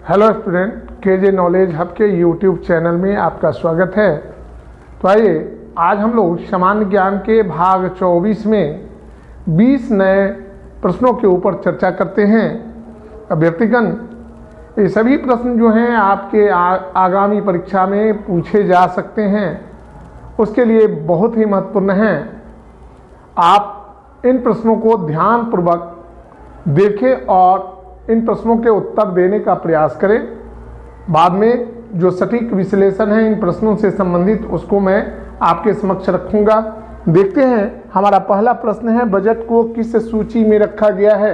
Hello student, KJ knowledge hub के YouTube channel में आपका स्वागत है। तो आइए आज हम लोग सामान्य ज्ञान के भाग 24 में 20 नए प्रश्नों के ऊपर चर्चा करते हैं। अभ्यर्थीगण, ये सभी प्रश्न जो हैं आपके आगामी परीक्षा में पूछे जा सकते हैं, उसके लिए बहुत ही महत्वपूर्ण हैं। आप इन प्रश्नों को ध्यानपूर्वक देखें और इन प्रश्नों के उत्तर देने का प्रयास करें। बाद में जो सटीक विश्लेषण है इन प्रश्नों से संबंधित, उसको मैं आपके समक्ष रखूंगा। देखते हैं, हमारा पहला प्रश्न है, बजट को किस सूची में रखा गया है?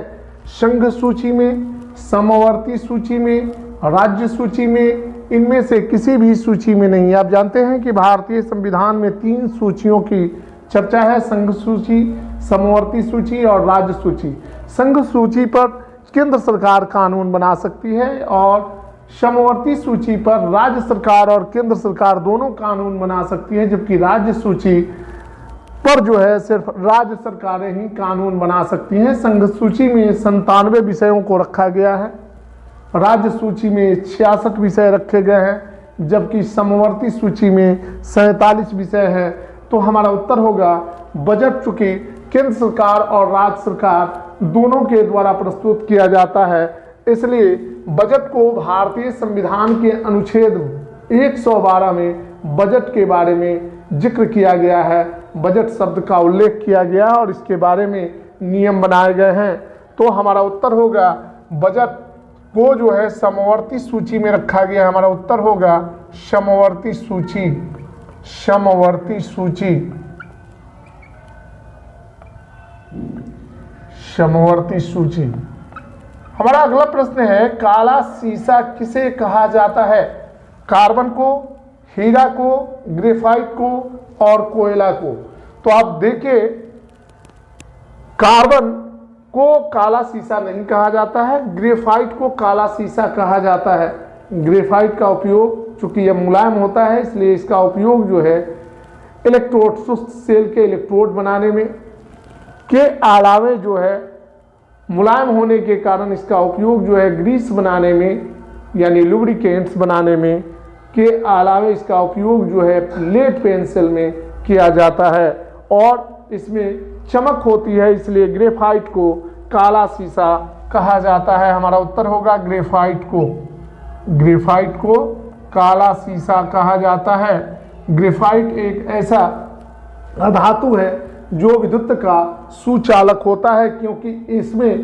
संघ सूची में, समवर्ती सूची में, राज्य सूची में, इनमें से किसी भी सूची में नहीं। आप जानते हैं कि भारतीय संविधान में 3 सूचियों की चर्चा है, संघ सूची, समवर्ती सूची और राज्य सूची। संघ सूची पर केंद्र सरकार कानून बना सकती है और समवर्ती सूची पर राज्य सरकार और केंद्र सरकार दोनों कानून बना सकती है, जबकि राज्य सूची पर जो है सिर्फ राज्य सरकारें ही कानून बना सकती हैं। संघ सूची में 97 विषयों को रखा गया है, राज्य सूची में 66 विषय रखे गए हैं, जबकि समवर्ती सूची में 47 विषय है। तो हमारा उत्तर होगा बजट, चूंकि केंद्र सरकार और राज्य सरकार दोनों के द्वारा प्रस्तुत किया जाता है, इसलिए बजट को भारतीय संविधान के अनुच्छेद 112 में बजट के बारे में जिक्र किया गया है। बजट शब्द का उल्लेख किया गया और इसके बारे में नियम बनाए गए हैं। तो हमारा उत्तर होगा बजट को जो है समवर्ती सूची में रखा गया। हमारा उत्तर होगा समवर्ती सूची, समवर्ती सूची, समवर्ती सूची। हमारा अगला प्रश्न है, काला सीसा किसे कहा जाता है? कार्बन को, हीरा को, ग्रेफाइट को और कोयला को। तो आप देखिए, कार्बन को काला सीसा नहीं कहा जाता है, ग्रेफाइट को काला सीसा कहा जाता है। ग्रेफाइट का उपयोग, चूंकि यह मुलायम होता है, इसलिए इसका उपयोग जो है इलेक्ट्रोड, सुस्त सेल के इलेक्ट्रोड बनाने में के अलावे जो है मुलायम होने के कारण इसका उपयोग जो है ग्रीस बनाने में यानी लुब्रिकेंट्स बनाने में के अलावे इसका उपयोग जो है लेड पेंसिल में किया जाता है और इसमें चमक होती है, इसलिए ग्रेफाइट को काला सीसा कहा जाता है। हमारा उत्तर होगा ग्रेफाइट को, ग्रेफाइट को काला सीसा कहा जाता है। ग्रेफाइट एक ऐसा धातु है जो विद्युत का सुचालक होता है, क्योंकि इसमें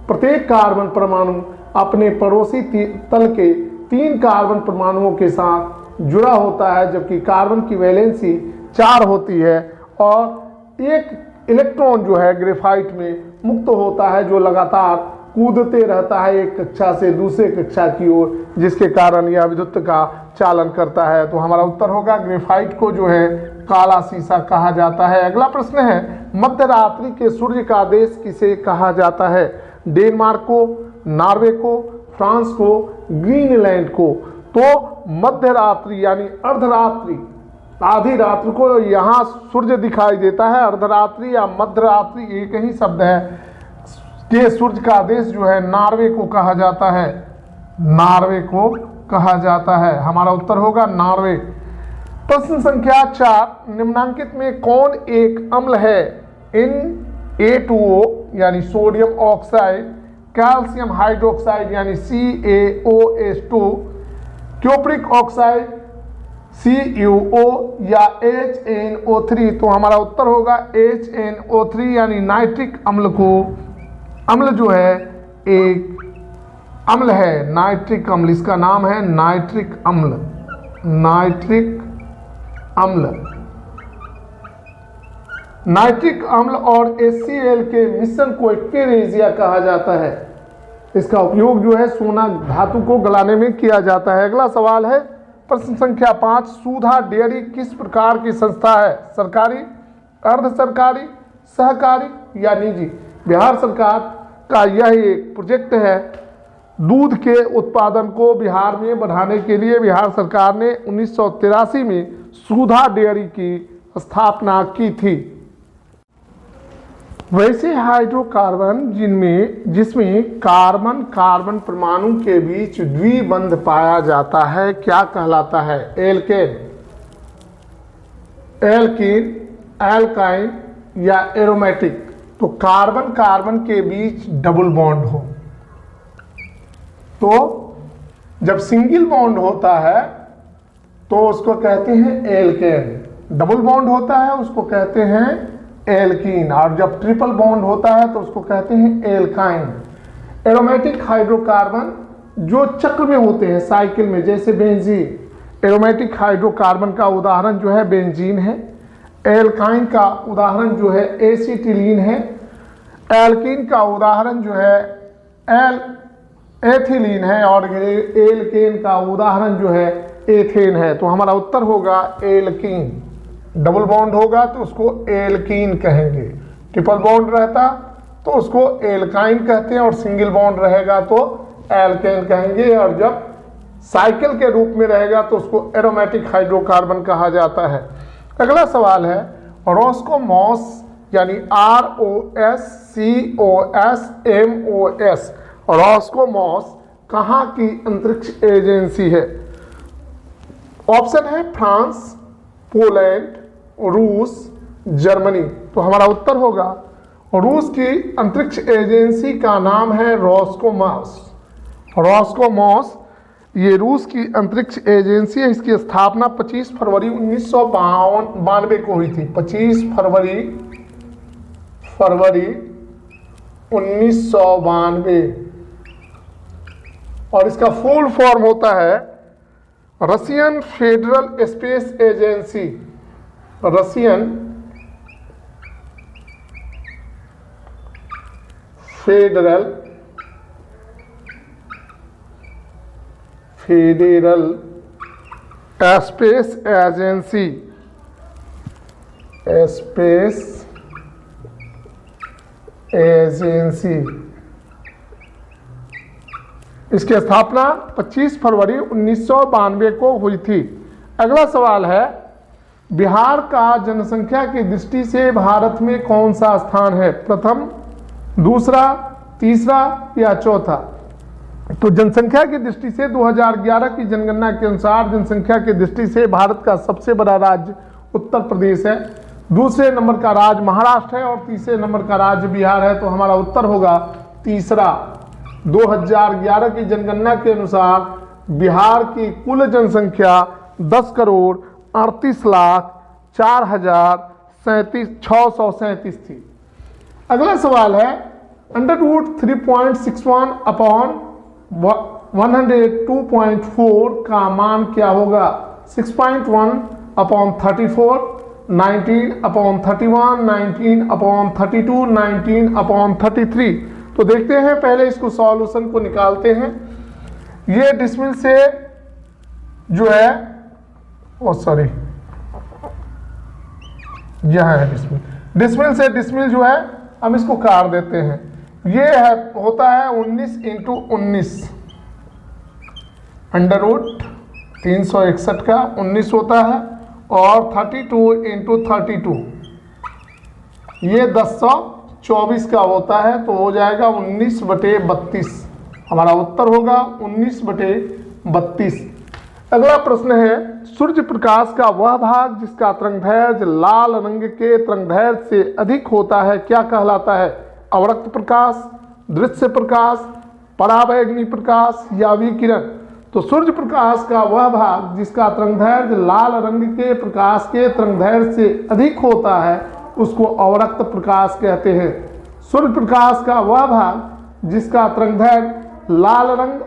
प्रत्येक कार्बन परमाणु अपने पड़ोसी तल के 3 कार्बन परमाणुओं के साथ जुड़ा होता है, जबकि कार्बन की वैलेंसी 4 होती है और एक इलेक्ट्रॉन जो है ग्रेफाइट में मुक्त होता है, जो लगातार कूदते रहता है एक कक्षा से दूसरे कक्षा की ओर, जिसके कारण यह विद्युत का चालन करता है। तो हमारा उत्तर होगा ग्रेफाइट को जो है काला सीसा कहा जाता है। अगला प्रश्न है, मध्यरात्रि के सूर्य का देश किसे कहा जाता है? डेनमार्क को, नॉर्वे को, फ्रांस को, ग्रीनलैंड को। तो मध्यरात्रि यानी अर्धरात्रि, आधी रात्रि को यहाँ सूर्य दिखाई देता है। अर्धरात्रि या मध्यरात्रि एक ही शब्द है के सूर्य का देश जो है नॉर्वे को कहा जाता है, नॉर्वे को कहा जाता है। हमारा उत्तर होगा नॉर्वे। प्रश्न संख्या 4, निम्नांकित में कौन एक अम्ल है? Na2O यानी सोडियम ऑक्साइड, कैल्शियम हाइड्रोक्साइड यानी CaOH2, क्यूप्रिक ऑक्साइड CuO या HNO3। तो हमारा उत्तर होगा HNO3 यानी नाइट्रिक अम्ल को, अम्ल जो है एक अम्ल है, नाइट्रिक अम्ल, इसका नाम है नाइट्रिक अम्ल, नाइट्रिक अम्ल। नाइट्रिक अम्ल और HCl के मिश्रण को एक्वेरेजिया कहा जाता है। इसका उपयोग जो है सोना धातु को गलाने में किया जाता है। अगला सवाल है, प्रश्न संख्या 5, सुधा डेयरी किस प्रकार की संस्था है? सरकारी, अर्ध सरकारी, सहकारी या निजी? बिहार सरकार का यह एक प्रोजेक्ट है। दूध के उत्पादन को बिहार में बढ़ाने के लिए बिहार सरकार ने 1983 में सुधा डेयरी की स्थापना की थी। वैसे हाइड्रोकार्बन जिसमें कार्बन कार्बन परमाणु के बीच द्विबंध पाया जाता है क्या कहलाता है? एल्केन, एल्कीन, एल्काइन या एरोमेटिक। तो कार्बन कार्बन के बीच डबल बॉन्ड हो, तो जब सिंगल बॉन्ड होता है तो उसको कहते हैं एल्केन, डबल बॉन्ड होता है उसको कहते हैं एल्कीन, और जब ट्रिपल बॉन्ड होता है तो उसको कहते हैं एल्काइन। एरोमेटिक हाइड्रोकार्बन जो चक्र में होते हैं साइकिल में, जैसे बेंजीन, एरोमेटिक हाइड्रोकार्बन का उदाहरण जो है बेंजीन है। एल्काइन का उदाहरण जो है एसिटिलीन है। एल्कीन का उदाहरण जो है एथिलीन है, और एल्केन का उदाहरण जो है एथेन है। तो हमारा उत्तर होगा एल्कीन। डबल बॉन्ड होगा तो उसको एल्कीन कहेंगे, ट्रिपल बॉन्ड रहता तो उसको एल्काइन कहते हैं, और सिंगल बॉन्ड रहेगा तो एल्केन कहेंगे, और जब साइकिल के रूप में रहेगा तो उसको एरोमेटिक हाइड्रोकार्बन कहा जाता है। अगला सवाल है रोस्कोमॉस यानी ROSCOSMOS, रोस्कोमॉस कहाँ की अंतरिक्ष एजेंसी है? ऑप्शन है फ्रांस, पोलैंड, रूस, जर्मनी। तो हमारा उत्तर होगा रूस की अंतरिक्ष एजेंसी का नाम है रोस्कोमॉस। रोस्कोमॉस ये रूस की अंतरिक्ष एजेंसी है। इसकी स्थापना 25 फरवरी 1992 को हुई थी। 25 फरवरी 1992, और इसका फुल फॉर्म होता है Russian federal space agency. Russian federal space agency, space agency. इसकी स्थापना 25 फरवरी 1992 को हुई थी। अगला सवाल है बिहार का जनसंख्या की दृष्टि से भारत में कौन सा स्थान है? प्रथम, दूसरा, तीसरा या चौथा? तो जनसंख्या की दृष्टि से 2011 की जनगणना के अनुसार जनसंख्या की दृष्टि से भारत का सबसे बड़ा राज्य उत्तर प्रदेश है, दूसरे नंबर का राज्य महाराष्ट्र है, और तीसरे नंबर का राज्य बिहार है। तो हमारा उत्तर होगा तीसरा। 2011 की जनगणना के अनुसार बिहार की कुल जनसंख्या 10,38,04,637 थी। अगला सवाल है अंडर रूट 3.61 अपॉन 102.4 का मान क्या होगा? 6.1 अपॉन 34, 19 अपॉन 31, 19 अपॉन 32, 19 अपॉन 33। तो देखते हैं, पहले इसको सॉल्यूशन को निकालते हैं। ये डिसमिल से जो है, सॉरी, यह है डिसमिल। डिसमिल से डिसमिल जो है हम इसको काट देते हैं। ये है होता है 19 इंटू 19, अंडर रूट 361 का 19 होता है, और 32 इंटू 32 ये 1024 का होता है। तो हो जाएगा 19/32। हमारा उत्तर होगा 19/32। अगला प्रश्न है सूर्य प्रकाश का वह भाग जिसका तरंगदैर्घ्य लाल रंग के तरंगदैर्घ्य से अधिक होता है क्या कहलाता है? अवरक्त प्रकाश, दृश्य प्रकाश, पराबैंगनी प्रकाश या विकिरण? तो सूर्य प्रकाश का वह भाग जिसका तरंगदैर्घ्य लाल रंग के प्रकाश के तरंगदैर्घ्य से अधिक होता है उसको अवरक्त प्रकाश कहते हैं। सूर्य प्रकाश का वह भाग जिसका तरंगदैर्घ्य लाल रंग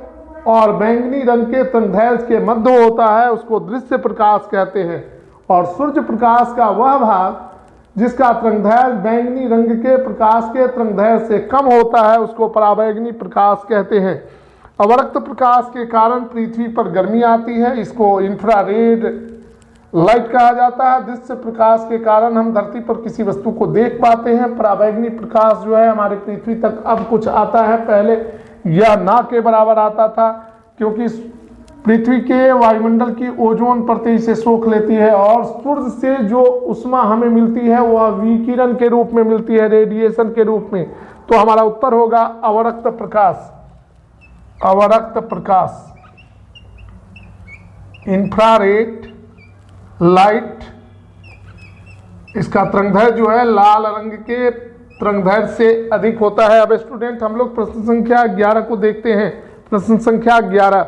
और बैंगनी रंग के तरंगदैर्घ्य के मध्य होता है उसको दृश्य प्रकाश कहते हैं। और सूर्य प्रकाश का वह भाग जिसका तरंगदैर्घ्य बैंगनी रंग के प्रकाश के तरंगदैर्घ्य से कम होता है उसको पराबैंगनी प्रकाश कहते हैं। अवरक्त प्रकाश के कारण पृथ्वी पर गर्मी आती है, इसको इंफ्रारेड लाइट कहा जाता है। दृश्य प्रकाश के कारण हम धरती पर किसी वस्तु को देख पाते हैं। पराबैंगनी प्रकाश जो है हमारे पृथ्वी तक अब कुछ आता है, पहले यह ना के बराबर आता था, क्योंकि पृथ्वी के वायुमंडल की ओजोन परत इसे सोख लेती है और सूर्य से जो उष्मा हमें मिलती है वह विकिरण के रूप में मिलती है, रेडिएशन के रूप में। तो हमारा उत्तर होगा अवरक्त प्रकाश। अवरक्त प्रकाश, इंफ्रारेड लाइट, इसका तरंगदैर्घ्य जो है लाल रंग के तरंगदैर्घ्य से अधिक होता है। अब स्टूडेंट हम लोग प्रश्न संख्या 11 को देखते हैं। प्रश्न संख्या 11,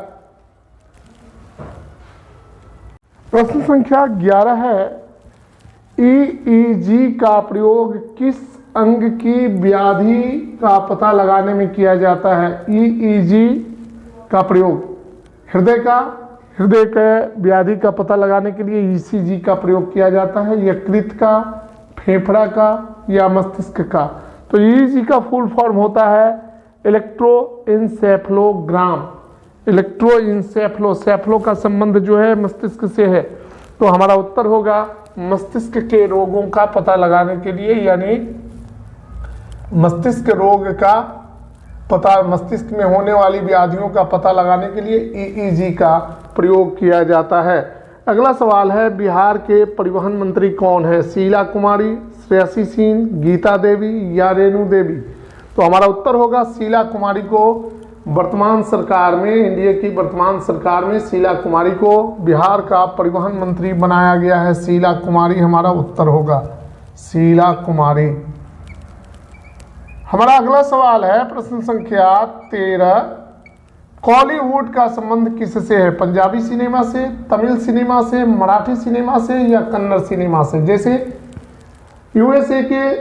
प्रश्न संख्या 11 है ईईजी का प्रयोग किस अंग की व्याधि का पता लगाने में किया जाता है? ईईजी का प्रयोग हृदय के व्याधि का पता लगाने के लिए ईसीजी का प्रयोग किया जाता है, यकृत का, फेफड़ा का या मस्तिष्क का? तो ईईजी का फुल फॉर्म होता है इलेक्ट्रोइंसेफेलोग्राम। सेफलो का संबंध जो है मस्तिष्क से है। तो हमारा उत्तर होगा मस्तिष्क के रोगों का पता लगाने के लिए, यानी मस्तिष्क रोग का पता, मस्तिष्क में होने वाली व्याधियों का पता लगाने के लिए ईईजी का प्रयोग किया जाता है। अगला सवाल है बिहार के परिवहन मंत्री कौन है? शीला कुमारी, श्रेयसी सिंह, गीता देवी या रेणु देवी? तो हमारा उत्तर होगा शीला कुमारी को वर्तमान सरकार में, एनडीए की वर्तमान सरकार में शीला कुमारी को बिहार का परिवहन मंत्री बनाया गया है। शीला कुमारी हमारा उत्तर होगा, शीला कुमारी। हमारा अगला सवाल है प्रश्न संख्या 13, कॉलीवुड का संबंध किससे है? पंजाबी सिनेमा से, तमिल सिनेमा से, मराठी सिनेमा से या कन्नड़ सिनेमा से? जैसे यूएसए के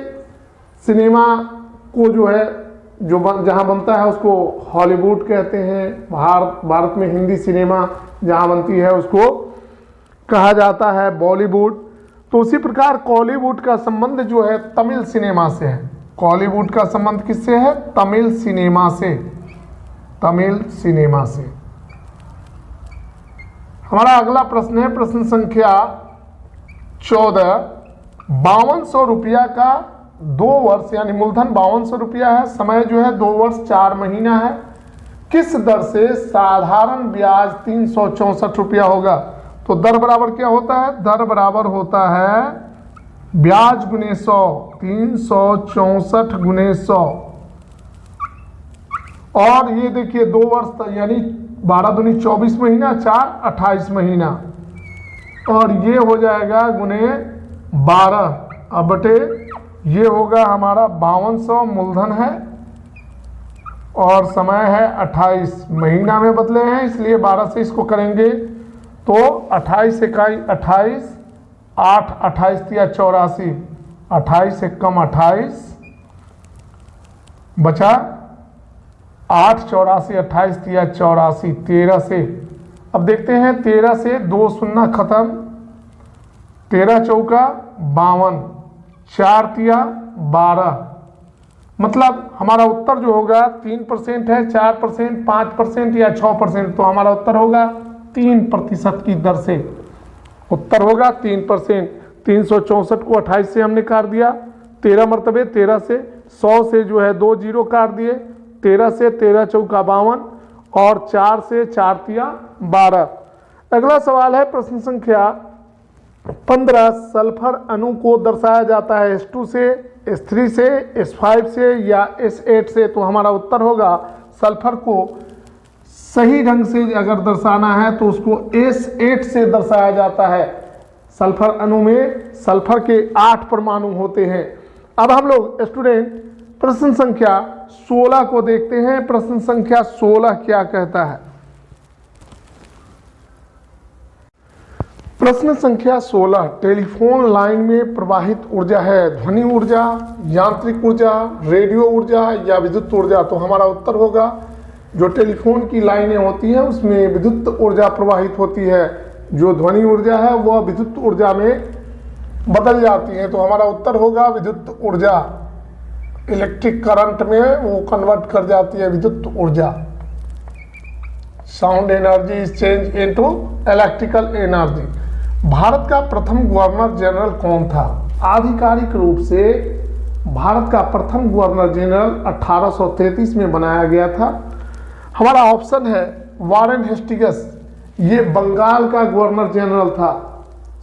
सिनेमा को जो है जहाँ बनता है उसको हॉलीवुड कहते हैं। भारत में हिंदी सिनेमा जहाँ बनती है उसको कहा जाता है बॉलीवुड। तो उसी प्रकार कॉलीवुड का संबंध जो है तमिल सिनेमा से है। कॉलीवुड का संबंध किससे है? तमिल सिनेमा से, तमिल सिनेमा से। हमारा अगला प्रश्न है प्रश्न संख्या 14, 5200 रुपया का 2 वर्ष यानी मूलधन 5200 रुपया है, समय जो है 2 वर्ष 4 महीना है, किस दर से साधारण ब्याज 364 रुपया होगा? तो दर बराबर क्या होता है? दर बराबर होता है ब्याज गुने 100, 364 गुने 100। और ये देखिए 2 वर्ष यानी 12 दूनी 24 महीना, 4 28 महीना, और ये हो जाएगा गुने 12 अब बटे ये होगा हमारा 5200 मूलधन है और समय है 28, महीना में बदले हैं इसलिए 12 से इसको करेंगे तो 28 इकाई 28, 8 28 तिया 84, 28 से कम 28 बचा 8 84, 28 तिया 84, 13 से। अब देखते हैं 13 से 2 शून्य खत्म, 13 चौका 52, 4 तिया 12, मतलब हमारा उत्तर जो होगा 3% है, 4%, 5% या 6%। तो हमारा उत्तर होगा 3% की दर से, उत्तर होगा 3%। 364 को 28 से हमने काट दिया, 13 मरतबे 13 से, 100 से जो है 2 जीरो काट दिए, 13 से 13 चौका 52 और 4 से 4 तिया 12। अगला सवाल है प्रश्न संख्या 15, सल्फर अणु को दर्शाया जाता है S2 से, S3 से, S5 से या S8 से? तो हमारा उत्तर होगा सल्फर को सही ढंग से अगर दर्शाना है तो उसको S8 से दर्शाया जाता है। सल्फर अणु में सल्फर के 8 परमाणु होते हैं। अब हम लोग स्टूडेंट प्रश्न संख्या 16 को देखते हैं। प्रश्न संख्या 16 क्या कहता है? प्रश्न संख्या 16, टेलीफोन लाइन में प्रवाहित ऊर्जा है ध्वनि ऊर्जा, यांत्रिक ऊर्जा, रेडियो ऊर्जा या विद्युत ऊर्जा? तो हमारा उत्तर होगा जो टेलीफोन की लाइनें होती हैं उसमें विद्युत ऊर्जा प्रवाहित होती है, जो ध्वनि ऊर्जा है वह विद्युत ऊर्जा में बदल जाती है। तो हमारा उत्तर होगा विद्युत ऊर्जा, इलेक्ट्रिक करंट में वो कन्वर्ट कर जाती है विद्युत ऊर्जा। Sound energy is change into electrical energy. Bharat का प्रथम गवर्नर जनरल कौन था? आधिकारिक रूप से भारत का प्रथम गवर्नर जनरल 1833 में बनाया गया था। हमारा ऑप्शन है वारेन हेस्टिंग्स, ये बंगाल का गवर्नर जनरल था।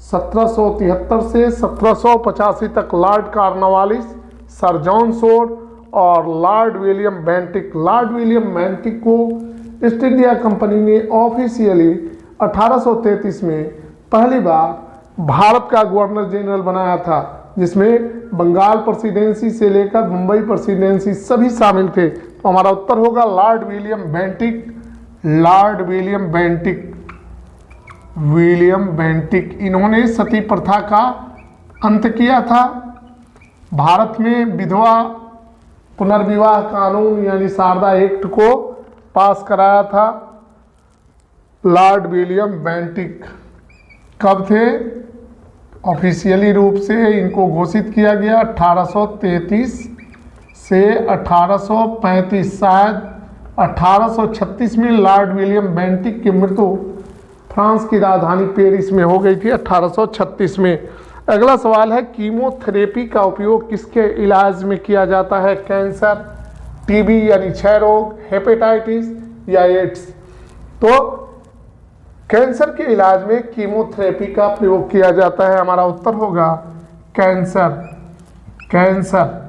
1773 से 1785 तक Lord Cornwallis, sir John Shore और Lord William Bentinck. Lord William Bentinck को ईस्ट इंडिया कंपनी ने ऑफिशियली 1833 में पहली बार भारत का गवर्नर जनरल बनाया था, जिसमें बंगाल प्रेसिडेंसी से लेकर मुंबई प्रेसिडेंसी सभी शामिल थे। तो हमारा उत्तर होगा Lord William Bentinck. Lord William Bentinck, William Bentinck, इन्होंने सती प्रथा का अंत किया था। भारत में विधवा पुनर्विवाह कानून यानी शारदा एक्ट को पास कराया था लॉर्ड विलियम बेंटिक। कब थे? ऑफिशियली रूप से इनको घोषित किया गया 1833 से 1835। शायद 1836 में लॉर्ड विलियम बेंटिक की मृत्यु फ्रांस की राजधानी पेरिस में हो गई थी 1836 में। अगला सवाल है, कीमोथेरेपी का उपयोग किसके इलाज में किया जाता है? कैंसर, टीबी यानी क्षय रोग, हेपेटाइटिस या एड्स? तो कैंसर के इलाज में कीमोथेरेपी का प्रयोग किया जाता है। हमारा उत्तर होगा कैंसर। कैंसर।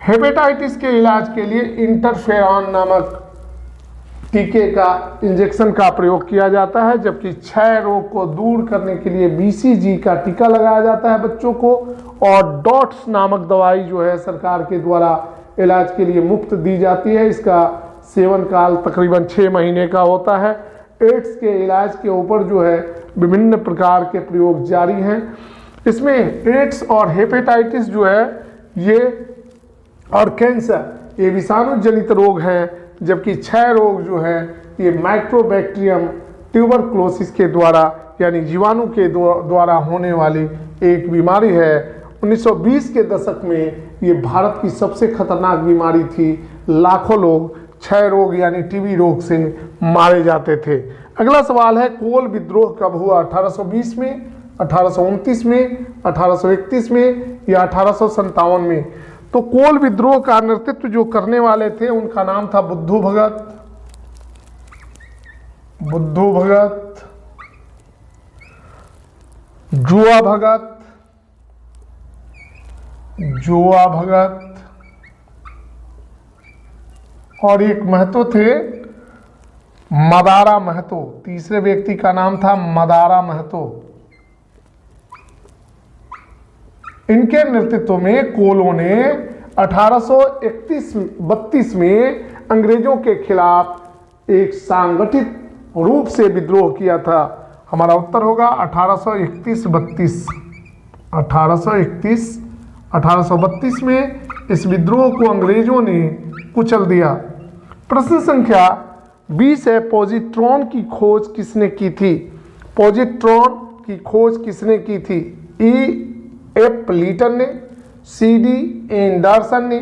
हेपेटाइटिस के इलाज के लिए इंटरफेरॉन नामक टीके का इंजेक्शन का प्रयोग किया जाता है, जबकि क्षय रोग को दूर करने के लिए बीसीजी का टीका लगाया जाता है बच्चों को, और डॉट्स नामक दवाई जो है सरकार के द्वारा इलाज के लिए मुफ्त दी जाती है। इसका सेवन काल तकरीबन 6 महीने का होता है। एड्स के इलाज के ऊपर जो है विभिन्न प्रकार के प्रयोग जारी हैं। इसमें एड्स और हेपेटाइटिस जो है ये और कैंसर ये विषाणु जनित रोग हैं, जबकि क्षय रोग जो है ये माइक्रोबैक्टीरियम ट्यूबरक्लोसिस के द्वारा यानी जीवाणु के द्वारा होने वाली एक बीमारी है। 1920 के दशक में ये भारत की सबसे खतरनाक बीमारी थी। लाखों लोग क्षय रोग यानी टीबी रोग से मारे जाते थे। अगला सवाल है, कोल विद्रोह कब हुआ? 1820 में, 1829 में, 1831 में या 1857 में? तो कोल विद्रोह का नेतृत्व जो करने वाले थे उनका नाम था बुद्धू भगत। बुद्धू भगत, जुआ भगत, जुआ भगत और एक महतो थे मदारा महतो। तीसरे व्यक्ति का नाम था मदारा महतो। इनके नेतृत्व में कोलों ने 1831-32 में अंग्रेजों के खिलाफ एक संगठित रूप से विद्रोह किया था। हमारा उत्तर होगा 1831-32। 1832 में इस विद्रोह को अंग्रेजों ने कुचल दिया। प्रश्न संख्या 20 है, पॉजिट्रॉन की खोज किसने की थी? पॉजिट्रॉन की खोज किसने की थी? E.F. लीटन ने, C.D. एंडरसन ने,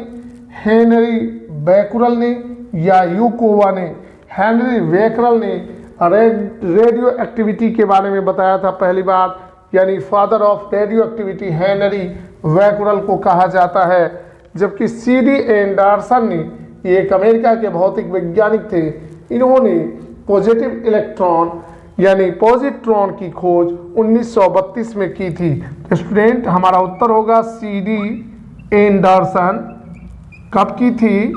हेनरी बैकरल ने या यूकोवा ने? हेनरी बैकरल ने रेडियो एक्टिविटी के बारे में बताया था पहली बार, यानी father of radio activity Henry Becquerel को कहा जाता है। जबकि C.D. एंडरसन ने, ये एक अमेरिका के भौतिक वैज्ञानिक थे, इन्होंने पॉजिटिव इलेक्ट्रॉन यानी पॉजिट्रॉन की खोज 1932 में की थी। स्टूडेंट हमारा उत्तर होगा C.D. एंडरसन। कब की थी?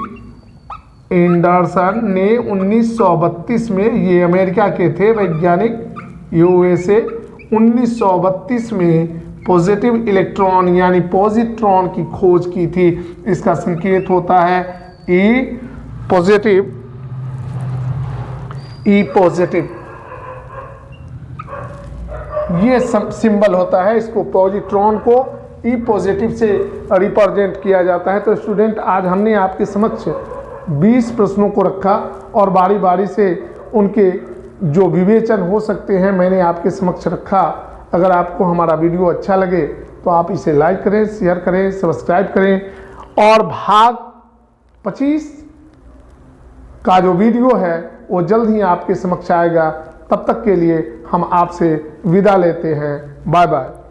एंडरसन ने 1932 में, ये अमेरिका के थे वैज्ञानिक, USA। 1932 में पॉजिटिव इलेक्ट्रॉन यानी पॉजिट्रॉन की खोज की थी। इसका संकेत होता है E पॉजिटिव, E पॉजिटिव, ये सिंबल होता है। इसको पॉजिट्रॉन को E पॉजिटिव से रिप्रेजेंट किया जाता है। तो स्टूडेंट आज हमने आपके समक्ष 20 प्रश्नों को रखा और बारी बारी से उनके जो विवेचन हो सकते हैं मैंने आपके समक्ष रखा। अगर आपको हमारा वीडियो अच्छा लगे तो आप इसे लाइक करें, शेयर करें, सब्सक्राइब करें। और भाग 25 का जो वीडियो है वो जल्द ही आपके समक्ष आएगा। तब तक के लिए हम आपसे विदा लेते हैं। Bye bye.